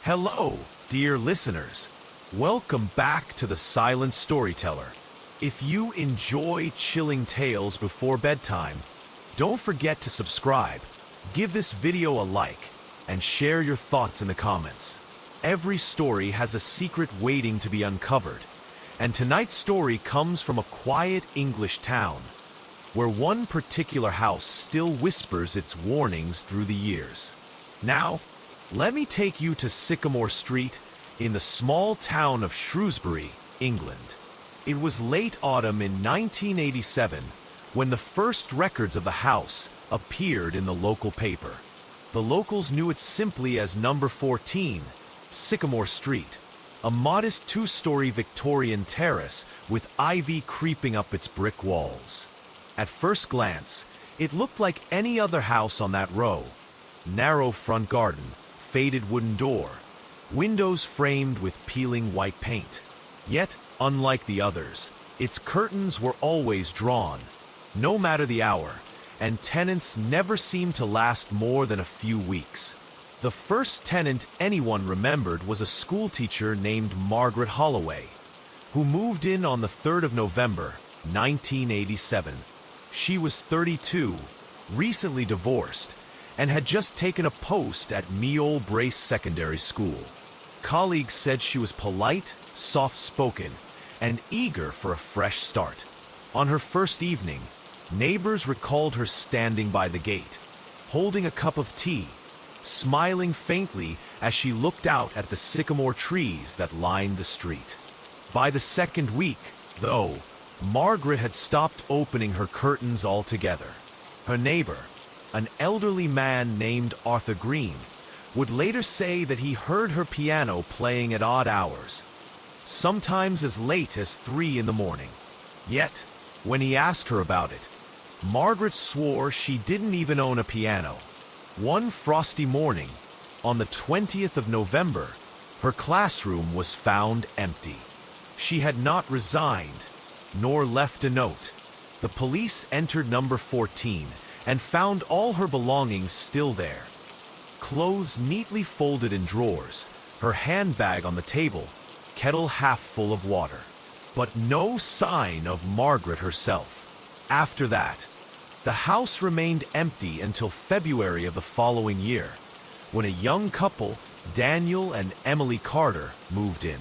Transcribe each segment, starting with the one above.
Hello, dear listeners. Welcome back to The Silent Storyteller. If you enjoy chilling tales before bedtime, don't forget to subscribe, give this video a like, and share your thoughts in the comments. Every story has a secret waiting to be uncovered, and tonight's story comes from a quiet English town, where one particular house still whispers its warnings through the years. Now, let me take you to Sycamore Street in the small town of Shrewsbury, England. It was late autumn in 1987 when the first records of the house appeared in the local paper. The locals knew it simply as number 14, Sycamore Street, a modest two-story Victorian terrace with ivy creeping up its brick walls. At first glance, it looked like any other house on that row. Narrow front garden, faded wooden door, windows framed with peeling white paint. Yet, unlike the others, its curtains were always drawn, no matter the hour, and tenants never seemed to last more than a few weeks. The first tenant anyone remembered was a schoolteacher named Margaret Holloway, who moved in on the 3rd of November, 1987. She was 32, recently divorced, and had just taken a post at Meole Brace Secondary School. Colleagues said she was polite, soft-spoken, and eager for a fresh start. On her first evening, neighbors recalled her standing by the gate, holding a cup of tea, smiling faintly as she looked out at the sycamore trees that lined the street. By the second week, though, Margaret had stopped opening her curtains altogether. Her neighbor, an elderly man named Arthur Green, would later say that he heard her piano playing at odd hours, sometimes as late as 3 in the morning. Yet, when he asked her about it, Margaret swore she didn't even own a piano. One frosty morning, on the 20th of November, her classroom was found empty. She had not resigned, nor left a note. The police entered number 14 and found all her belongings still there. Clothes neatly folded in drawers, her handbag on the table, kettle half full of water. But no sign of Margaret herself. After that, the house remained empty until February of the following year, when a young couple, Daniel and Emily Carter, moved in.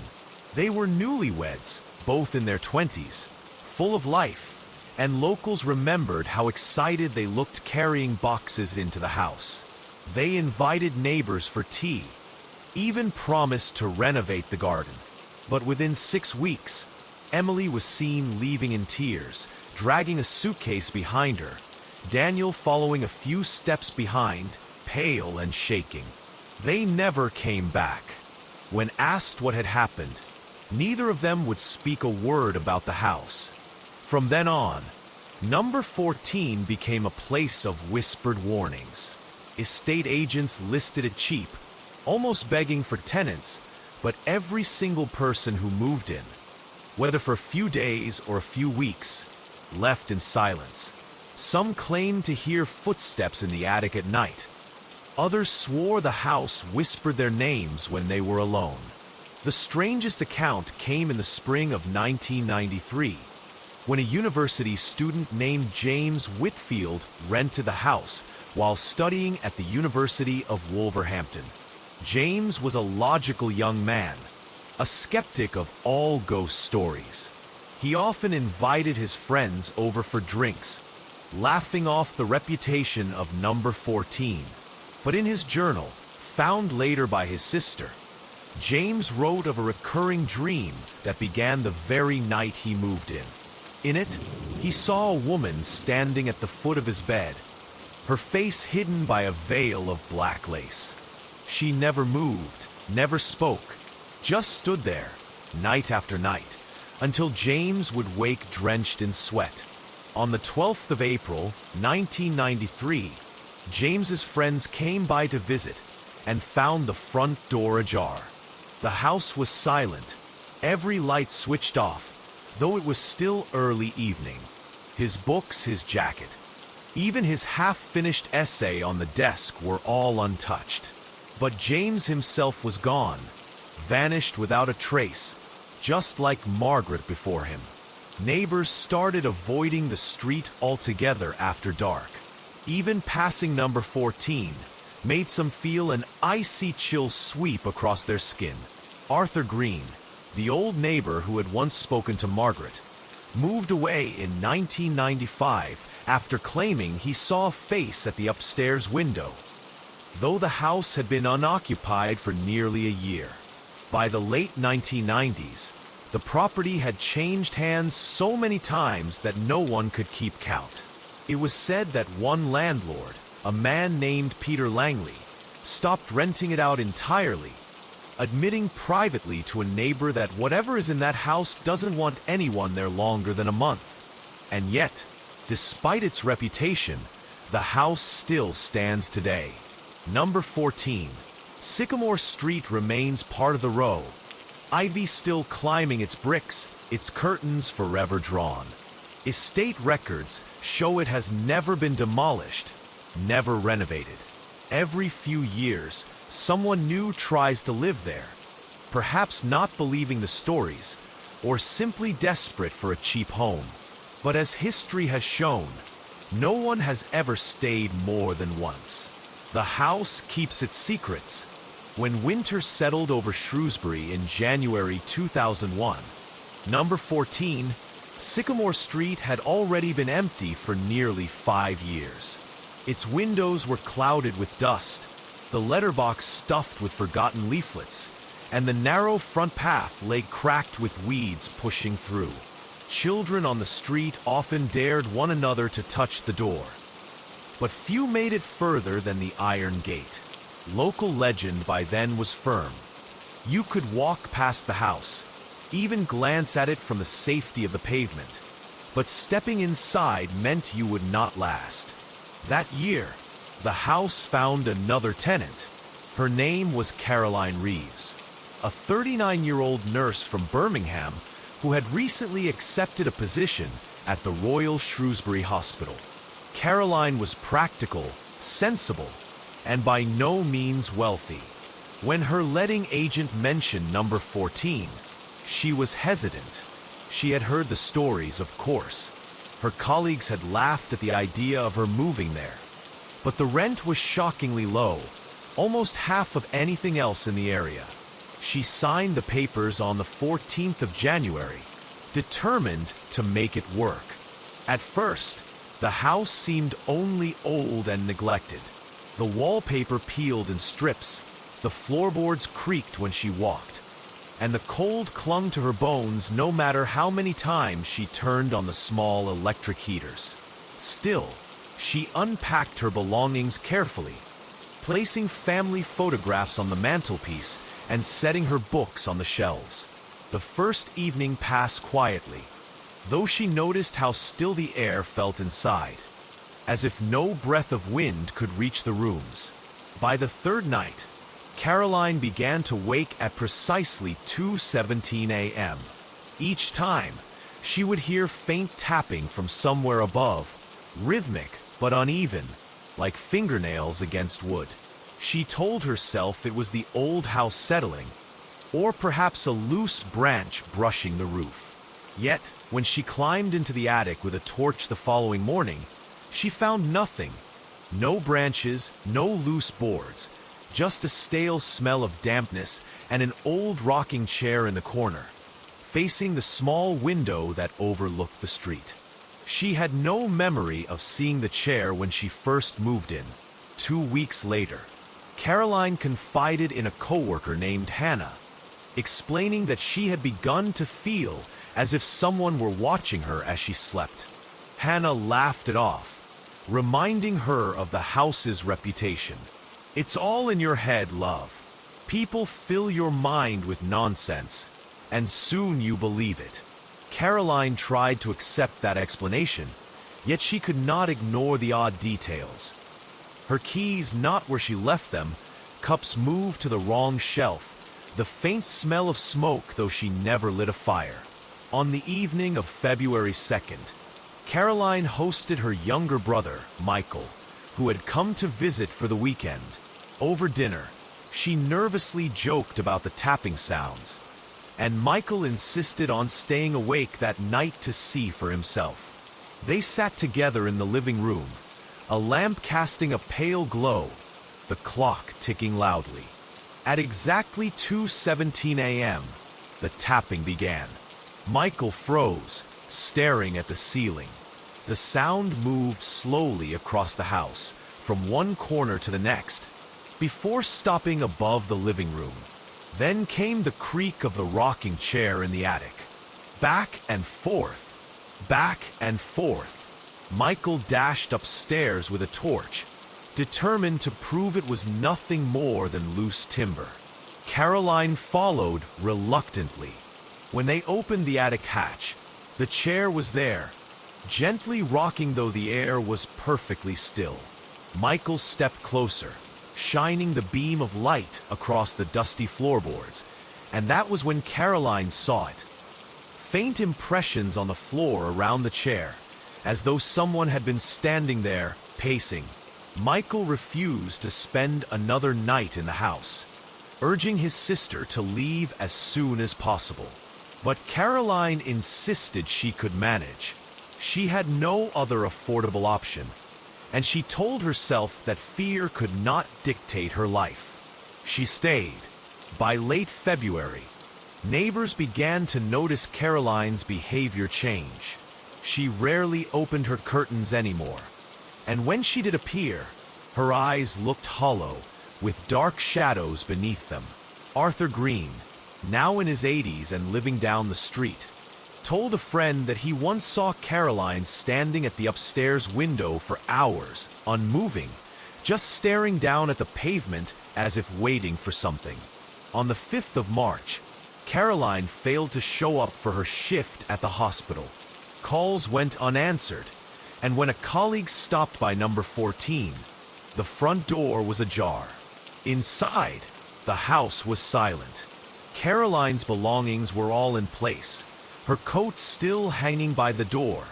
They were newlyweds, both in their 20s, full of life, and locals remembered how excited they looked carrying boxes into the house. They invited neighbors for tea, even promised to renovate the garden. But within 6 weeks, Emily was seen leaving in tears, dragging a suitcase behind her, Daniel following a few steps behind, pale and shaking. They never came back. When asked what had happened, neither of them would speak a word about the house. From then on, number 14 became a place of whispered warnings. Estate agents listed it cheap, almost begging for tenants, but every single person who moved in, whether for a few days or a few weeks, left in silence. Some claimed to hear footsteps in the attic at night. Others swore the house whispered their names when they were alone. The strangest account came in the spring of 1993, when a university student named James Whitfield rented the house while studying at the University of Wolverhampton. James was a logical young man, a skeptic of all ghost stories. He often invited his friends over for drinks, laughing off the reputation of number 14. But in his journal, found later by his sister, James wrote of a recurring dream that began the very night he moved in. In it, he saw a woman standing at the foot of his bed, her face hidden by a veil of black lace. She never moved, never spoke, just stood there, night after night, until James would wake drenched in sweat. On the 12th of April, 1993, James's friends came by to visit and found the front door ajar. The house was silent, every light switched off, though it was still early evening. His books, his jacket, even his half-finished essay on the desk were all untouched. But James himself was gone, vanished without a trace, just like Margaret before him. Neighbors started avoiding the street altogether after dark. Even passing number 14 made some feel an icy chill sweep across their skin. Arthur Green, the old neighbor who had once spoken to Margaret, moved away in 1995 after claiming he saw a face at the upstairs window, though the house had been unoccupied for nearly a year. By the late 1990s, the property had changed hands so many times that no one could keep count. It was said that one landlord, a man named Peter Langley, stopped renting it out entirely, admitting privately to a neighbor that whatever is in that house doesn't want anyone there longer than a month. And yet, despite its reputation, the house still stands today. Number 14. Sycamore Street remains part of the row, ivy still climbing its bricks, its curtains forever drawn. Estate records show it has never been demolished, never renovated. Every few years, someone new tries to live there, perhaps not believing the stories, or simply desperate for a cheap home. But as history has shown, no one has ever stayed more than once. The house keeps its secrets. When winter settled over Shrewsbury in January 2001, number 14, Sycamore Street had already been empty for nearly 5 years. Its windows were clouded with dust, the letterbox stuffed with forgotten leaflets, and the narrow front path lay cracked with weeds pushing through. Children on the street often dared one another to touch the door, but few made it further than the iron gate. Local legend by then was firm. You could walk past the house, even glance at it from the safety of the pavement, but stepping inside meant you would not last. That year, the house found another tenant. Her name was Caroline Reeves, a 39-year-old nurse from Birmingham who had recently accepted a position at the Royal Shrewsbury Hospital. Caroline was practical, sensible, and by no means wealthy. When her letting agent mentioned number 14, she was hesitant. She had heard the stories, of course. Her colleagues had laughed at the idea of her moving there. But the rent was shockingly low, almost half of anything else in the area. She signed the papers on the 14th of January, determined to make it work. At first, the house seemed only old and neglected. The wallpaper peeled in strips, the floorboards creaked when she walked, and the cold clung to her bones no matter how many times she turned on the small electric heaters. Still, she unpacked her belongings carefully, placing family photographs on the mantelpiece and setting her books on the shelves. The first evening passed quietly, though she noticed how still the air felt inside, as if no breath of wind could reach the rooms. By the third night, Caroline began to wake at precisely 2:17 a.m. Each time, she would hear faint tapping from somewhere above, rhythmic but uneven, like fingernails against wood. She told herself it was the old house settling, or perhaps a loose branch brushing the roof. Yet, when she climbed into the attic with a torch the following morning, she found nothing. No branches, no loose boards, just a stale smell of dampness and an old rocking chair in the corner, facing the small window that overlooked the street. She had no memory of seeing the chair when she first moved in. 2 weeks later, Caroline confided in a coworker named Hannah, explaining that she had begun to feel as if someone were watching her as she slept. Hannah laughed it off, reminding her of the house's reputation. "It's all in your head, love. People fill your mind with nonsense, and soon you believe it." Caroline tried to accept that explanation, yet she could not ignore the odd details. Her keys not where she left them, cups moved to the wrong shelf, the faint smell of smoke though she never lit a fire. On the evening of February 2nd, Caroline hosted her younger brother, Michael, who had come to visit for the weekend. Over dinner, She nervously joked about the tapping sounds, and Michael insisted on staying awake that night to see for himself. They sat together in the living room, a lamp casting a pale glow, the clock ticking loudly. At exactly 2:17 a.m., the tapping began. Michael froze, staring at the ceiling. The sound moved slowly across the house, from one corner to the next, before stopping above the living room. Then came the creak of the rocking chair in the attic. Back and forth, back and forth. Michael dashed upstairs with a torch, determined to prove it was nothing more than loose timber. Caroline followed reluctantly. When they opened the attic hatch, the chair was there, gently rocking though the air was perfectly still. Michael stepped closer, shining the beam of light across the dusty floorboards, and that was when Caroline saw it. Faint impressions on the floor around the chair, as though someone had been standing there, pacing. Michael refused to spend another night in the house, urging his sister to leave as soon as possible. But Caroline insisted she could manage. She had no other affordable option, and she told herself that fear could not dictate her life. She stayed. By late February, neighbors began to notice Caroline's behavior change. She rarely opened her curtains anymore, and when she did appear, her eyes looked hollow, with dark shadows beneath them. Arthur Green, now in his 80s and living down the street, told a friend that he once saw Caroline standing at the upstairs window for hours, unmoving, just staring down at the pavement as if waiting for something. On the 5th of March, Caroline failed to show up for her shift at the hospital. Calls went unanswered, and when a colleague stopped by number 14, the front door was ajar. Inside, the house was silent. Caroline's belongings were all in place, her coat still hanging by the door,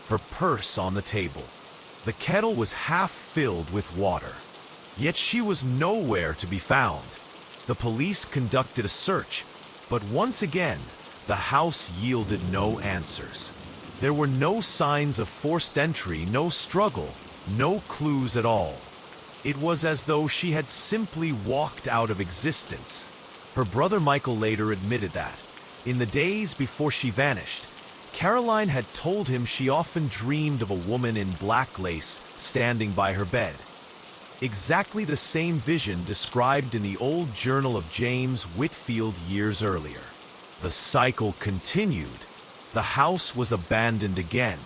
her purse on the table. The kettle was half filled with water, yet she was nowhere to be found. The police conducted a search, but once again, the house yielded no answers. There were no signs of forced entry, no struggle, no clues at all. It was as though she had simply walked out of existence. Her brother Michael later admitted that, in the days before she vanished, Caroline had told him she often dreamed of a woman in black lace standing by her bed. Exactly the same vision described in the old journal of James Whitfield years earlier. The cycle continued. The house was abandoned again,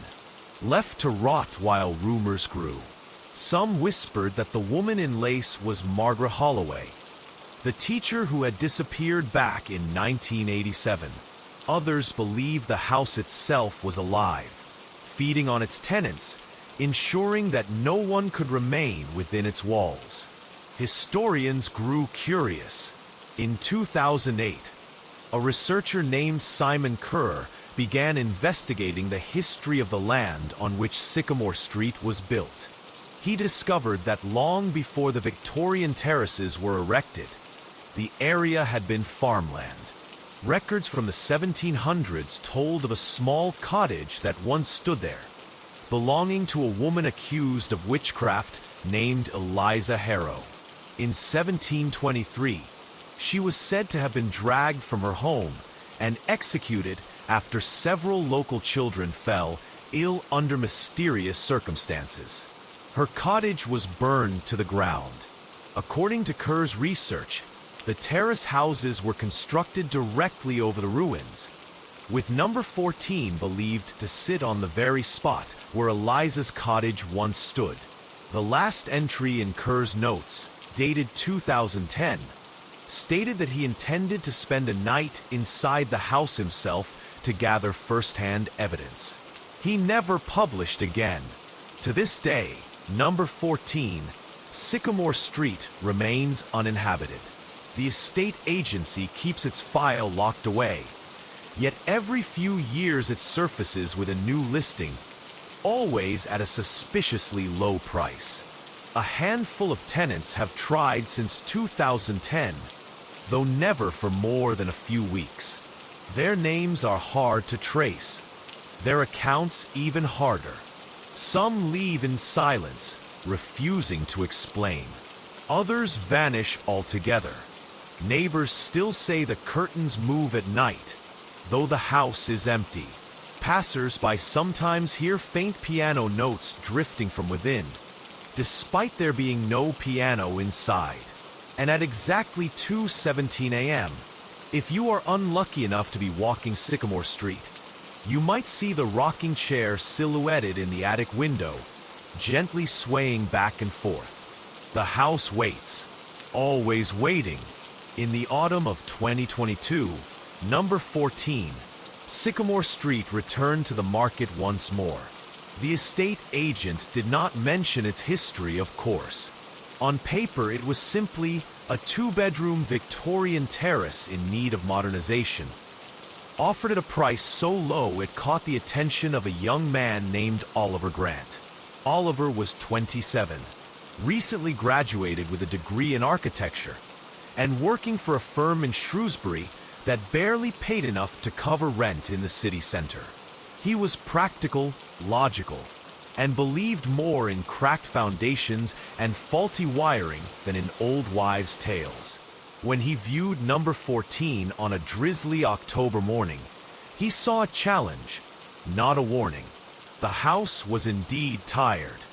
left to rot while rumors grew. Some whispered that the woman in lace was Margaret Holloway, the teacher who had disappeared back in 1987. Others believed the house itself was alive, feeding on its tenants, ensuring that no one could remain within its walls. Historians grew curious. In 2008, a researcher named Simon Kerr began investigating the history of the land on which Sycamore Street was built. He discovered that long before the Victorian terraces were erected, the area had been farmland. Records from the 1700s told of a small cottage that once stood there, belonging to a woman accused of witchcraft named Eliza Harrow. In 1723, she was said to have been dragged from her home and executed after several local children fell ill under mysterious circumstances. Her cottage was burned to the ground. According to Kerr's research, the terrace houses were constructed directly over the ruins, with number 14 believed to sit on the very spot where Eliza's cottage once stood. The last entry in Kerr's notes, dated 2010, stated that he intended to spend a night inside the house himself to gather first-hand evidence. He never published again. To this day, number 14, Sycamore Street remains uninhabited. The estate agency keeps its file locked away, yet every few years it surfaces with a new listing, always at a suspiciously low price. A handful of tenants have tried since 2010, though never for more than a few weeks. Their names are hard to trace, their accounts even harder. Some leave in silence, refusing to explain. Others vanish altogether. Neighbors still say the curtains move at night, though the house is empty. Passers-by sometimes hear faint piano notes drifting from within, despite there being no piano inside. And at exactly 2:17 a.m., if you are unlucky enough to be walking Sycamore Street, you might see the rocking chair silhouetted in the attic window, gently swaying back and forth. The house waits, always waiting. In the autumn of 2022, number 14, Sycamore Street returned to the market once more. The estate agent did not mention its history, of course. On paper, it was simply a two-bedroom Victorian terrace in need of modernization, offered at a price so low it caught the attention of a young man named Oliver Grant. Oliver was 27, recently graduated with a degree in architecture, and working for a firm in Shrewsbury that barely paid enough to cover rent in the city center. He was practical, logical, and believed more in cracked foundations and faulty wiring than in old wives' tales. When he viewed number 14 on a drizzly October morning, he saw a challenge, not a warning. The house was indeed tired.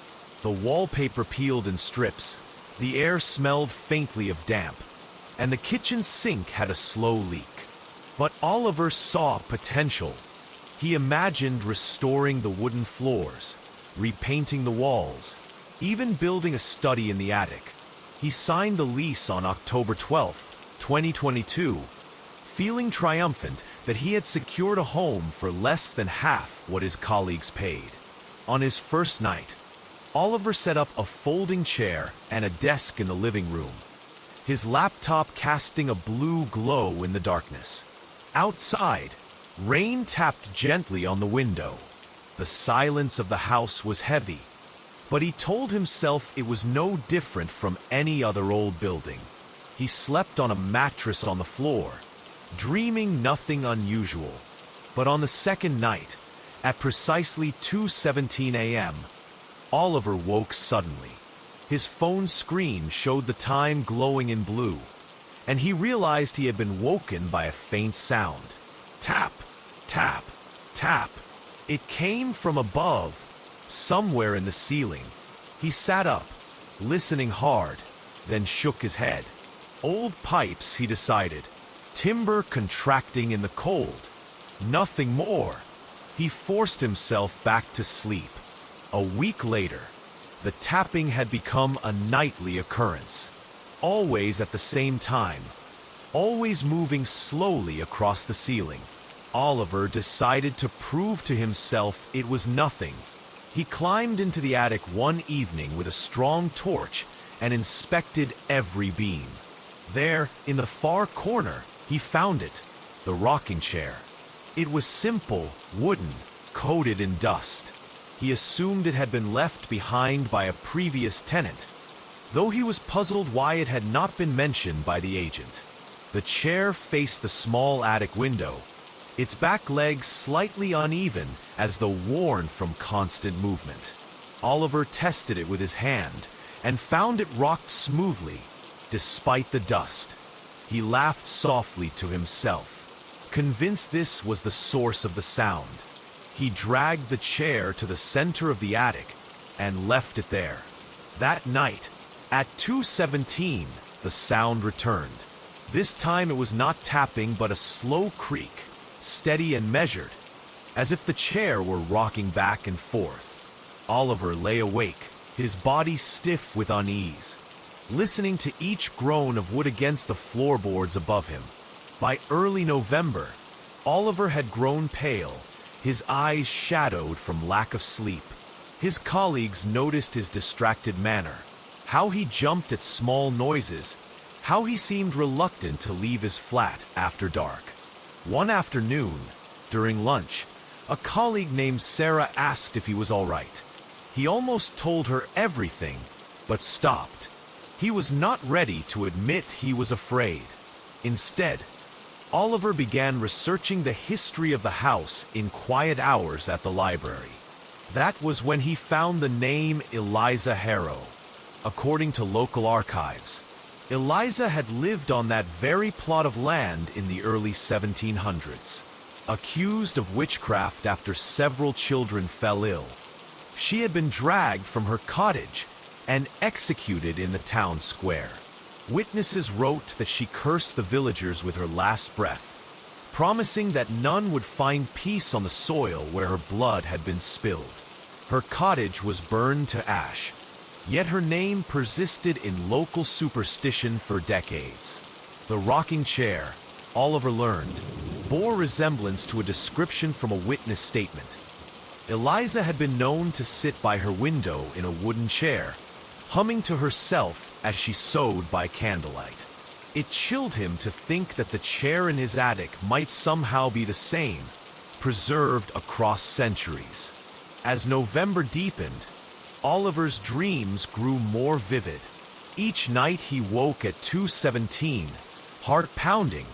The wallpaper peeled in strips, the air smelled faintly of damp, and the kitchen sink had a slow leak. But Oliver saw potential. He imagined restoring the wooden floors, repainting the walls, even building a study in the attic. He signed the lease on October 12, 2022, feeling triumphant that he had secured a home for less than half what his colleagues paid. On his first night, Oliver set up a folding chair and a desk in the living room, his laptop casting a blue glow in the darkness. Outside, rain tapped gently on the window. The silence of the house was heavy, but he told himself it was no different from any other old building. He slept on a mattress on the floor, dreaming nothing unusual. But on the second night, at precisely 2:17 a.m., Oliver woke suddenly. His phone screen showed the time glowing in blue, and he realized he had been woken by a faint sound. Tap, tap, tap. It came from above, somewhere in the ceiling. He sat up, listening hard, then shook his head. Old pipes, he decided. Timber contracting in the cold. Nothing more. He forced himself back to sleep. A week later, the tapping had become a nightly occurrence. Always at the same time, always moving slowly across the ceiling. Oliver decided to prove to himself it was nothing. He climbed into the attic one evening with a strong torch and inspected every beam. There, in the far corner, he found it, the rocking chair. It was simple, wooden, coated in dust. He assumed it had been left behind by a previous tenant, though he was puzzled why it had not been mentioned by the agent. The chair faced the small attic window, its back legs slightly uneven as though worn from constant movement. Oliver tested it with his hand and found it rocked smoothly, despite the dust. He laughed softly to himself, convinced this was the source of the sound. He dragged the chair to the center of the attic and left it there. That night, at 2:17, the sound returned. This time it was not tapping but a slow creak, steady and measured, as if the chair were rocking back and forth. Oliver lay awake, his body stiff with unease, listening to each groan of wood against the floorboards above him. By early November, Oliver had grown pale, his eyes shadowed from lack of sleep. His colleagues noticed his distracted manner, how he jumped at small noises, how he seemed reluctant to leave his flat after dark. One afternoon, during lunch, a colleague named Sarah asked if he was all right. He almost told her everything, but stopped. He was not ready to admit he was afraid. Instead, Oliver began researching the history of the house in quiet hours at the library. That was when he found the name Eliza Harrow. According to local archives, Eliza had lived on that very plot of land in the early 1700s. Accused of witchcraft after several children fell ill, she had been dragged from her cottage and executed in the town square. Witnesses wrote that she cursed the villagers with her last breath, promising that none would find peace on the soil where her blood had been spilled. Her cottage was burned to ash, yet her name persisted in local superstition for decades. The rocking chair, Oliver learned, bore resemblance to a description from a witness statement. Eliza had been known to sit by her window in a wooden chair, humming to herself as she sewed by candlelight. It chilled him to think that the chair in his attic might somehow be the same, preserved across centuries. As November deepened, Oliver's dreams grew more vivid. Each night he woke at 2:17, heart pounding,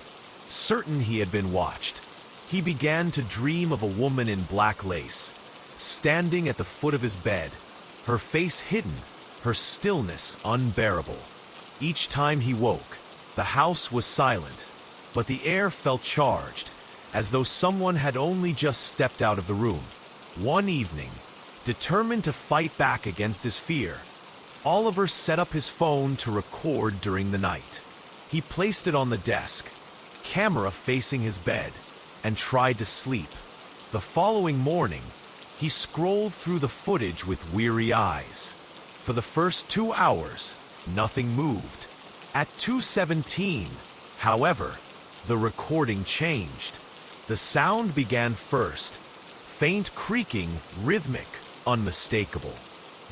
certain he had been watched. He began to dream of a woman in black lace, standing at the foot of his bed, her face hidden, her stillness unbearable. Each time he woke, the house was silent, but the air felt charged, as though someone had only just stepped out of the room. One evening, determined to fight back against his fear, Oliver set up his phone to record during the night. He placed it on the desk, camera facing his bed, and tried to sleep. The following morning, he scrolled through the footage with weary eyes. For the first 2 hours, nothing moved. At 2:17, however, the recording changed. The sound began first, faint creaking, rhythmic, unmistakable.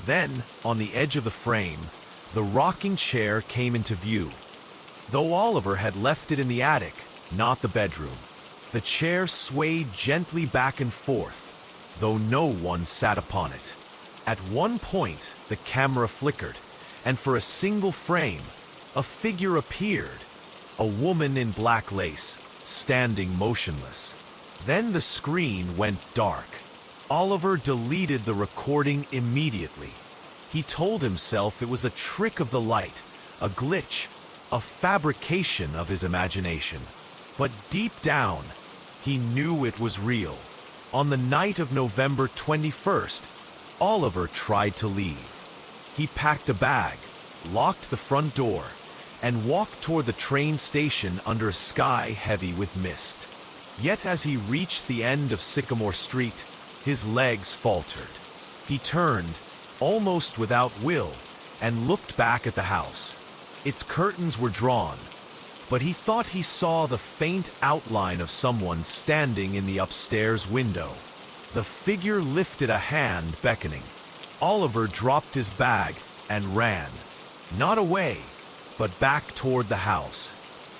Then, on the edge of the frame, the rocking chair came into view. Though Oliver had left it in the attic, not the bedroom, the chair swayed gently back and forth, though no one sat upon it. At one point, the camera flickered, and for a single frame, a figure appeared, a woman in black lace, standing motionless. Then the screen went dark. Oliver deleted the recording immediately. He told himself it was a trick of the light, a glitch, a fabrication of his imagination. But deep down, he knew it was real. On the night of November 21st, Oliver tried to leave. He packed a bag, locked the front door, and walked toward the train station under a sky heavy with mist. Yet as he reached the end of Sycamore Street, his legs faltered. He turned, almost without will, and looked back at the house. Its curtains were drawn, but he thought he saw the faint outline of someone standing in the upstairs window. The figure lifted a hand, beckoning. Oliver dropped his bag and ran, not away, but back toward the house.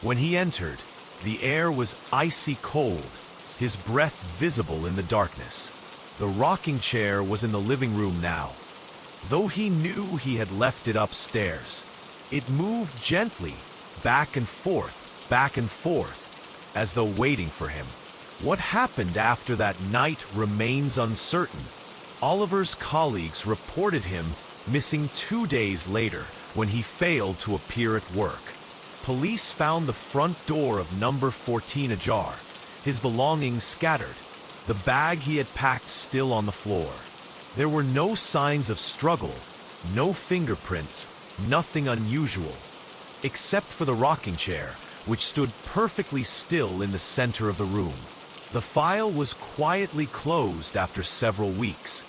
When he entered, the air was icy cold, his breath visible in the darkness. The rocking chair was in the living room now. Though he knew he had left it upstairs, it moved gently, back and forth, as though waiting for him. What happened after that night remains uncertain. Oliver's colleagues reported him missing 2 days later when he failed to appear at work. Police found the front door of number 14 ajar, his belongings scattered, the bag he had packed still on the floor. There were no signs of struggle, no fingerprints, nothing unusual, except for the rocking chair, which stood perfectly still in the center of the room. The file was quietly closed after several weeks,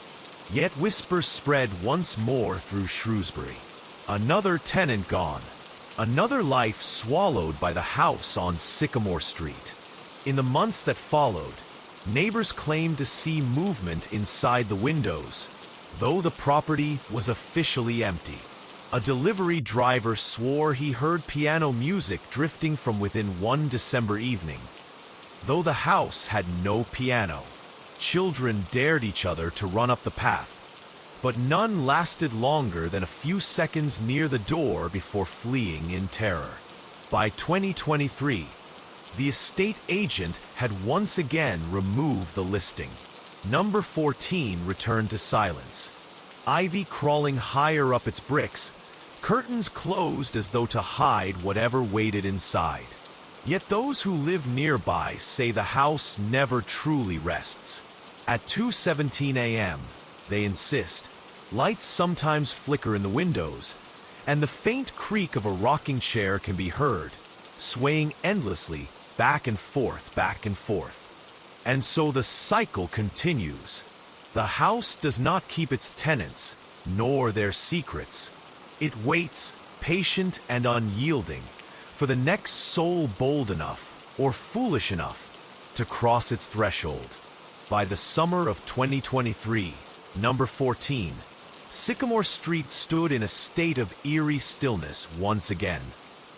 yet whispers spread once more through Shrewsbury. Another tenant gone, another life swallowed by the house on Sycamore Street. In the months that followed, neighbors claimed to see movement inside the windows, though the property was officially empty. A delivery driver swore he heard piano music drifting from within one December evening. Though the house had no piano, children dared each other to run up the path, but none lasted longer than a few seconds near the door before fleeing in terror. By 2023, the estate agent had once again removed the listing. Number 14 returned to silence. Ivy crawling higher up its bricks, curtains closed as though to hide whatever waited inside. Yet those who live nearby say the house never truly rests. At 2:17 a.m., they insist, lights sometimes flicker in the windows, and the faint creak of a rocking chair can be heard, swaying endlessly back and forth, back and forth. And so the cycle continues. The house does not keep its tenants, nor their secrets. It waits, patient and unyielding, for the next soul bold enough, or foolish enough, to cross its threshold. By the summer of 2023, number 14, Sycamore Street stood in a state of eerie stillness once again.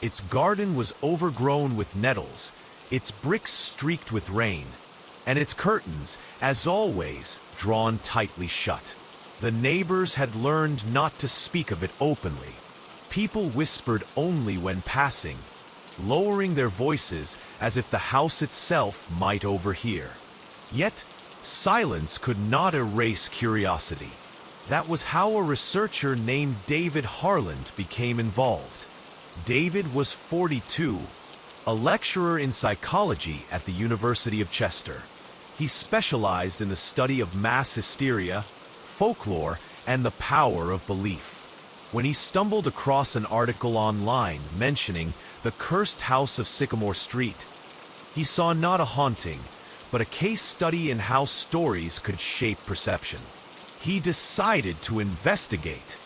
Its garden was overgrown with nettles, its bricks streaked with rain, and its curtains, as always, drawn tightly shut. The neighbors had learned not to speak of it openly. People whispered only when passing, lowering their voices as if the house itself might overhear. Yet, silence could not erase curiosity. That was how a researcher named David Harland became involved. David was 42, a lecturer in psychology at the University of Chester. He specialized in the study of mass hysteria, folklore, and the power of belief. When he stumbled across an article online mentioning the cursed house of Sycamore Street, he saw not a haunting, but a case study in how stories could shape perception. He decided to investigate.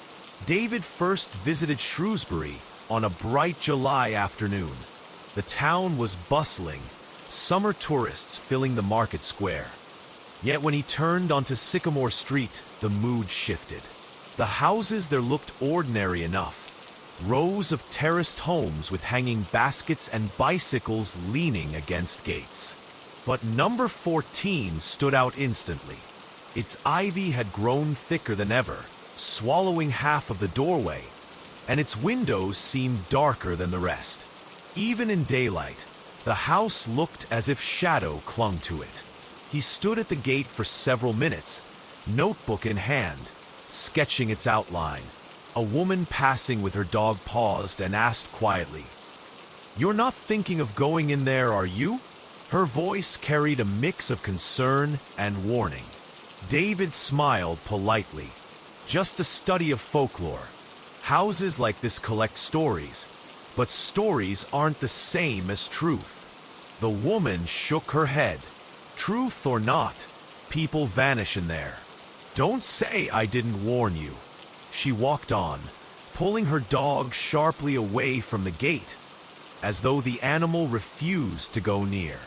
David first visited Shrewsbury on a bright July afternoon. The town was bustling, summer tourists filling the market square. Yet when he turned onto Sycamore Street, the mood shifted. The houses there looked ordinary enough. Rows of terraced homes with hanging baskets and bicycles leaning against gates. But number 14 stood out instantly. Its ivy had grown thicker than ever, swallowing half of the doorway, and its windows seemed darker than the rest. Even in daylight, the house looked as if shadow clung to it. He stood at the gate for several minutes, notebook in hand, sketching its outline. A woman passing with her dog paused and asked quietly, "You're not thinking of going in there, are you?" Her voice carried a mix of concern and warning. David smiled politely. Just a study of folklore. Houses like this collect stories, but stories aren't the same as truth. The woman shook her head. Truth or not, people vanish in there. Don't say I didn't warn you. She walked on, pulling her dog sharply away from the gate, as though the animal refused to go near.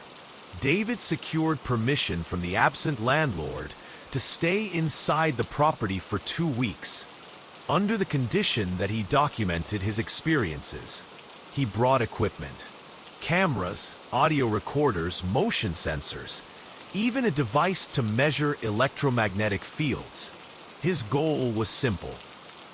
David secured permission from the absent landlord to stay inside the property for 2 weeks, under the condition that he documented his experiences. He brought equipment, cameras, audio recorders, motion sensors, even a device to measure electromagnetic fields. His goal was simple: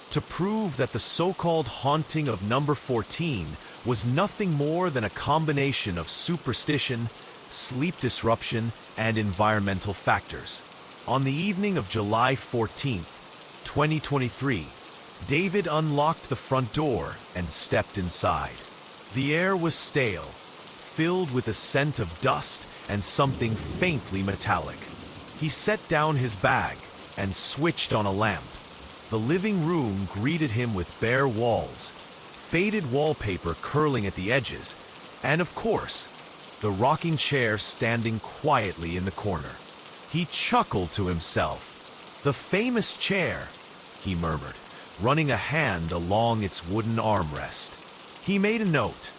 to prove that the so-called haunting of number 14 was nothing more than a combination of superstition, sleep disruption, and environmental factors. On the evening of July 14th, 2023, David unlocked the front door and stepped inside. The air was stale, filled with a scent of dust and something faintly metallic. He set down his bag and switched on a lamp. The living room greeted him with bare walls, faded wallpaper curling at the edges, and of course, the rocking chair standing quietly in the corner. He chuckled to himself. "The famous chair," he murmured, running a hand along its wooden armrest. He made a note.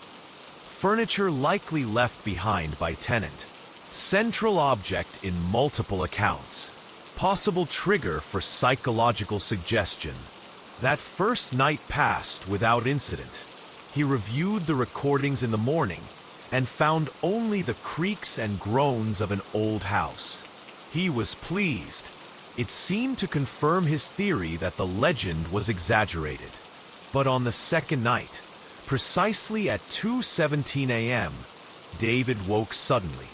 Furniture likely left behind by tenant. Central object in multiple accounts. Possible trigger for psychological suggestion. That first night passed without incident. He reviewed the recordings in the morning and found only the creaks and groans of an old house. He was pleased. It seemed to confirm his theory that the legend was exaggerated. But on the second night, precisely at 2:17 a.m., David woke suddenly.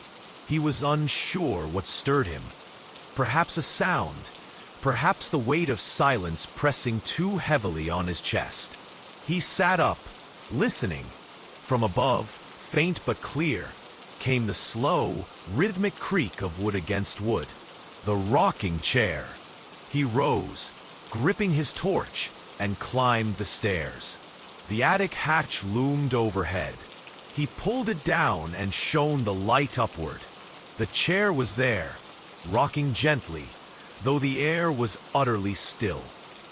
He was unsure what stirred him. Perhaps a sound, perhaps the weight of silence pressing too heavily on his chest. He sat up, listening. From above, faint but clear, came the slow, rhythmic creak of wood against wood. The rocking chair. He rose, gripping his torch, and climbed the stairs. The attic hatch loomed overhead. He pulled it down and shone the light upward. The chair was there, rocking gently, though the air was utterly still.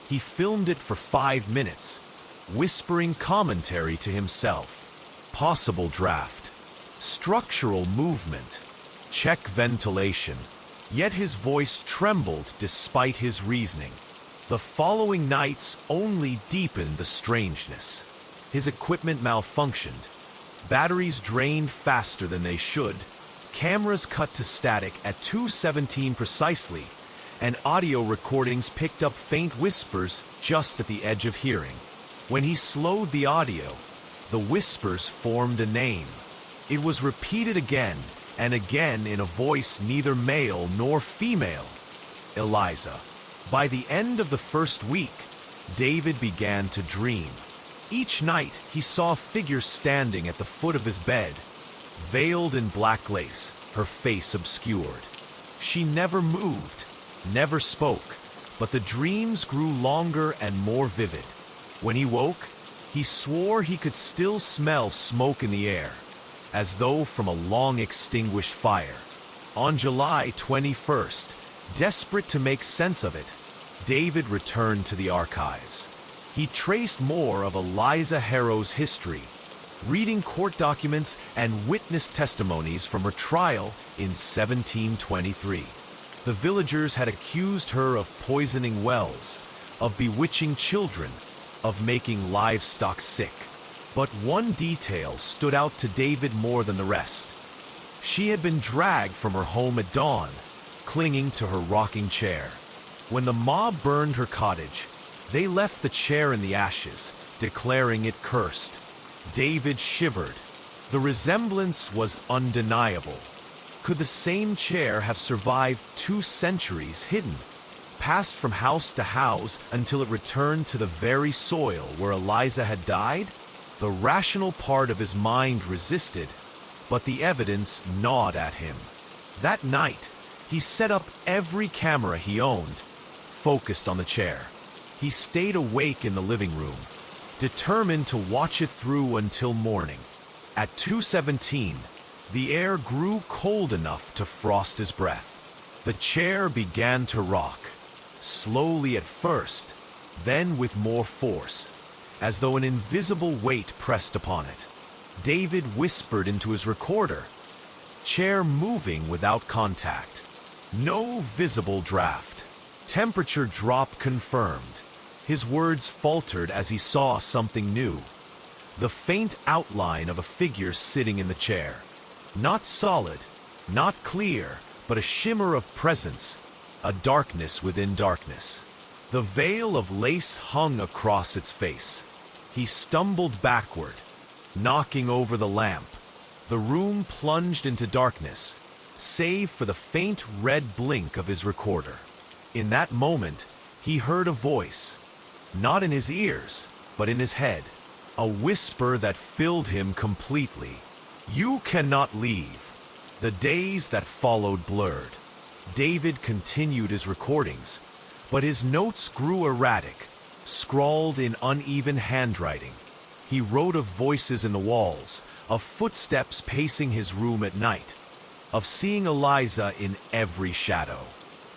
He filmed it for 5 minutes, whispering commentary to himself. Possible draft. Structural movement. Check ventilation. Yet his voice trembled despite his reasoning. The following nights only deepened the strangeness. His equipment malfunctioned. Batteries drained faster than they should. Cameras cut to static at 2:17 precisely, and audio recordings picked up faint whispers just at the edge of hearing. When he slowed the audio, the whispers formed a name. It was repeated again and again in a voice neither male nor female. Eliza. By the end of the first week, David began to dream. Each night, he saw a figure standing at the foot of his bed, veiled in black lace, her face obscured. She never moved, never spoke, but the dreams grew longer and more vivid. When he woke, he swore he could still smell smoke in the air, as though from a long extinguished fire. On July 21st, desperate to make sense of it, David returned to the archives. He traced more of Eliza Harrow's history, reading court documents and witness testimonies from her trial in 1723. The villagers had accused her of poisoning wells, of bewitching children, of making livestock sick. But one detail stood out to David more than the rest. She had been dragged from her home at dawn, clinging to her rocking chair. When the mob burned her cottage, they left the chair in the ashes, declaring it cursed. David shivered. The resemblance was undeniable. Could the same chair have survived 2 centuries hidden, passed from house to house until it returned to the very soil where Eliza had died? The rational part of his mind resisted, but the evidence gnawed at him. That night, he set up every camera he owned, focused on the chair. He stayed awake in the living room, determined to watch it through until morning. At 2:17, the air grew cold enough to frost his breath. The chair began to rock, slowly at first, then with more force, as though an invisible weight pressed upon it. David whispered into his recorder, chair moving without contact. No visible draft. Temperature drop confirmed. His words faltered as he saw something new. The faint outline of a figure sitting in the chair. Not solid, not clear, but a shimmer of presence, a darkness within darkness. The veil of lace hung across its face. He stumbled backward, knocking over the lamp. The room plunged into darkness, save for the faint red blink of his recorder. In that moment, he heard a voice, not in his ears, but in his head, a whisper that filled him completely. You cannot leave. The days that followed blurred. David continued his recordings, but his notes grew erratic, scrawled in uneven handwriting. He wrote of voices in the walls, of footsteps pacing his room at night, of seeing Eliza in every shadow.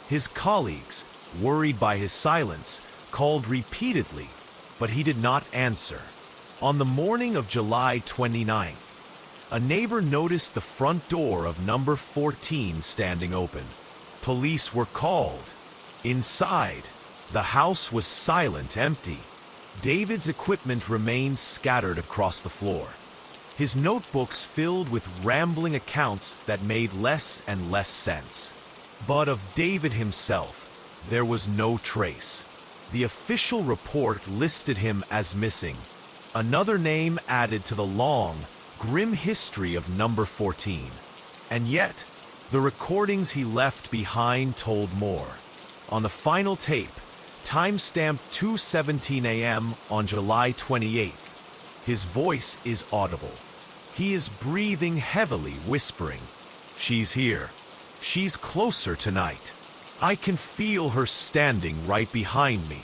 His colleagues, worried by his silence, called repeatedly, but he did not answer. On the morning of July 29th, a neighbor noticed the front door of number 14 standing open. Police were called. Inside, the house was silent, empty. David's equipment remained scattered across the floor, his notebooks filled with rambling accounts that made less and less sense. But of David himself, There was no trace. The official report listed him as missing, another name added to the long, grim history of number 14. And yet, the recordings he left behind told more. On the final tape, timestamped 2:17 a.m. on July 28th, his voice is audible. He is breathing heavily, whispering, "She's here. She's closer tonight. I can feel her standing right behind me."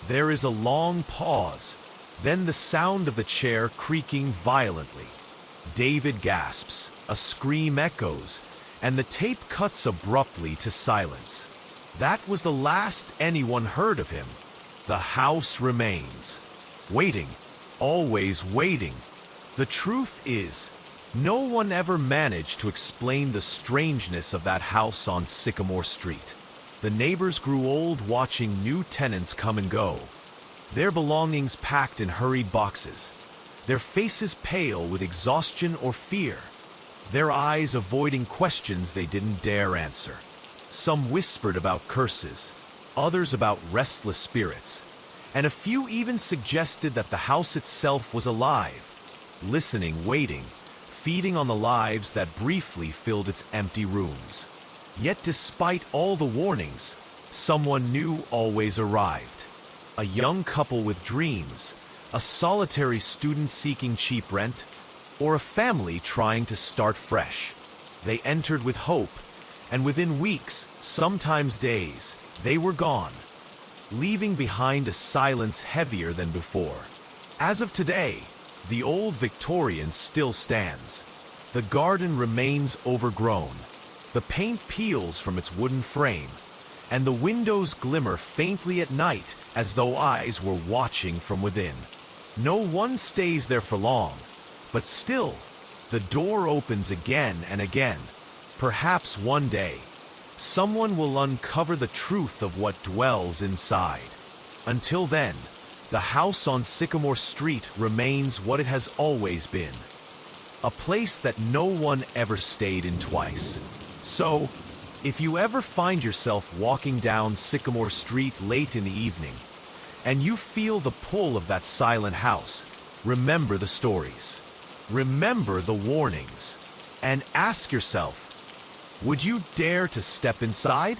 There is a long pause, then the sound of the chair creaking violently. David gasps, a scream echoes, and the tape cuts abruptly to silence. That was the last anyone heard of him. The house remains. Waiting, always waiting. The truth is, no one ever managed to explain the strangeness of that house on Sycamore Street. The neighbors grew old watching new tenants come and go, their belongings packed in hurried boxes, their faces pale with exhaustion or fear, their eyes avoiding questions they didn't dare answer. Some whispered about curses, others about restless spirits, and a few even suggested that the house itself was alive, listening, waiting, feeding on the lives that briefly filled its empty rooms. Yet despite all the warnings, someone new always arrived. A young couple with dreams, a solitary student seeking cheap rent, or a family trying to start fresh. They entered with hope, and within weeks, sometimes days, they were gone, leaving behind a silence heavier than before. As of today, the old Victorian still stands. The garden remains overgrown. The paint peels from its wooden frame, and the windows glimmer faintly at night as though eyes were watching from within. No one stays there for long, but still, the door opens again and again. Perhaps one day, someone will uncover the truth of what dwells inside. Until then, the house on Sycamore Street remains what it has always been. A place that no one ever stayed in twice. So, if you ever find yourself walking down Sycamore Street late in the evening, and you feel the pull of that silent house, remember the stories, remember the warnings, and ask yourself, would you dare to step inside?